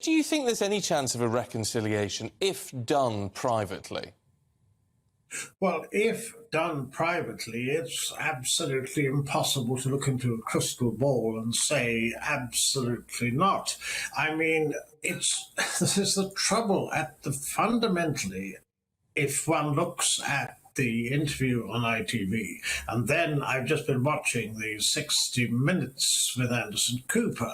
Do you think there's any chance of a reconciliation if done privately? Well, if done privately, it's absolutely impossible to look into a crystal ball and say absolutely not. I mean, this is the trouble fundamentally, if one looks at the interview on ITV, and then I've just been watching the 60 Minutes with Anderson Cooper.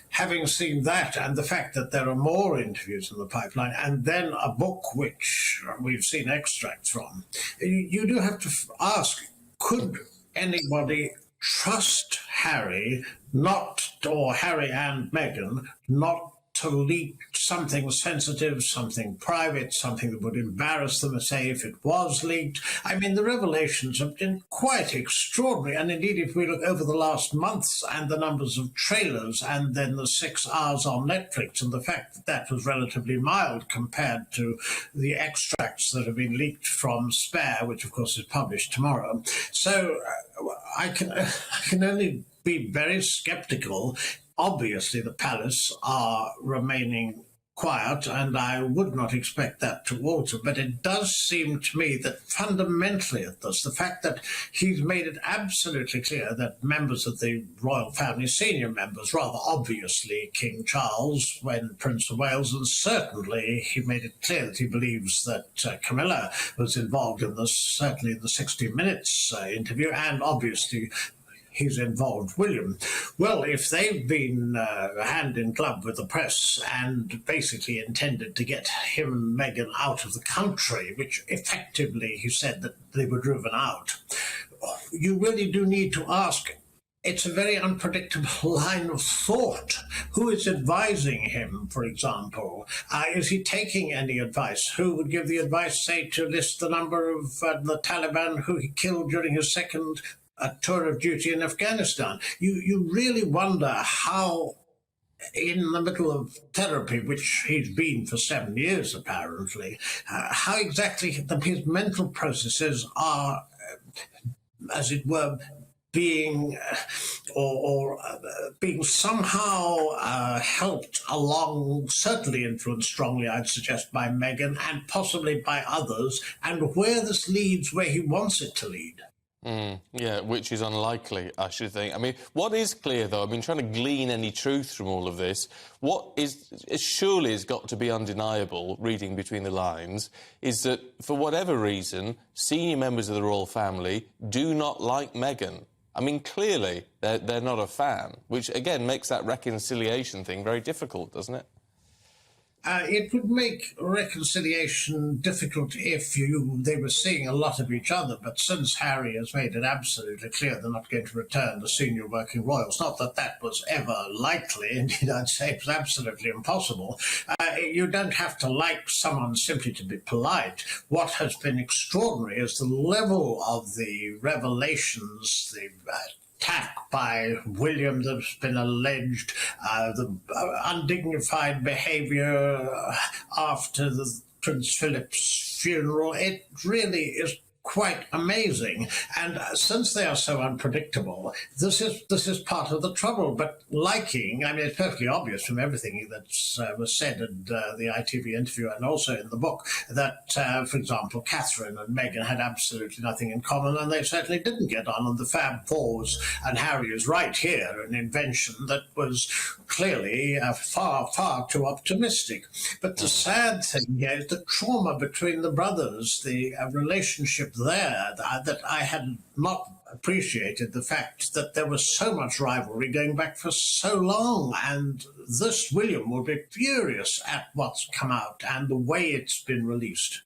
Having seen that and the fact that there are more interviews in the pipeline, and then a book which we've seen extracts from, you do have to ask, could anybody trust Harry or Harry and Meghan not to leak something sensitive, something private, something that would embarrass them, say, if it was leaked? I mean, the revelations have been quite extraordinary. And indeed, if we look over the last months and the numbers of trailers and then the 6 hours on Netflix and the fact that that was relatively mild compared to the extracts that have been leaked from Spare, which of course is published tomorrow. So I can only be very skeptical. Obviously, the palace are remaining quiet, and I would not expect that to alter. But it does seem to me that fundamentally the fact that he's made it absolutely clear that members of the royal family, senior members, rather obviously King Charles when Prince of Wales, and certainly he made it clear that he believes that Camilla was involved in this, certainly in the 60 Minutes interview, and obviously he's involved William. Well, if they've been hand in glove with the press and basically intended to get him and Meghan out of the country, which effectively he said that they were driven out, you really do need to ask. It's a very unpredictable line of thought. Who is advising him, for example? Is he taking any advice? Who would give the advice, say, to list the number of the Taliban who he killed during his second tour of duty in Afghanistan? You really wonder how, in the middle of therapy, which he's been for 7 years apparently, how exactly his mental processes are, as it were, being being somehow helped along, certainly influenced strongly, I'd suggest, by Meghan and possibly by others, and where this leads where he wants it to lead. Yeah, which is unlikely, I should think. I mean, what is clear, though, I've been trying to glean any truth from all of this, what is surely has got to be undeniable, reading between the lines, is that, for whatever reason, senior members of the royal family do not like Meghan. I mean, clearly, they're not a fan, which, again, makes that reconciliation thing very difficult, doesn't it? It would make reconciliation difficult if they were seeing a lot of each other, but since Harry has made it absolutely clear they're not going to return to senior working royals, not that that was ever likely, indeed I'd say it was absolutely impossible, you don't have to like someone simply to be polite. What has been extraordinary is the level of the revelations, the attack by William that's been alleged, the undignified behaviour after the Prince Philip's funeral. It really is quite amazing. And since they are so unpredictable, this is part of the trouble. But liking, I mean, it's perfectly obvious from everything that was said in the ITV interview and also in the book that, for example, Catherine and Meghan had absolutely nothing in common, and they certainly didn't get on. And the Fab Fours and Harry is right here, an invention that was clearly far, far too optimistic. But the sad thing here is the trauma between the brothers, the relationship there, that I had not appreciated the fact that there was so much rivalry going back for so long, and this William will be furious at what's come out and the way it's been released.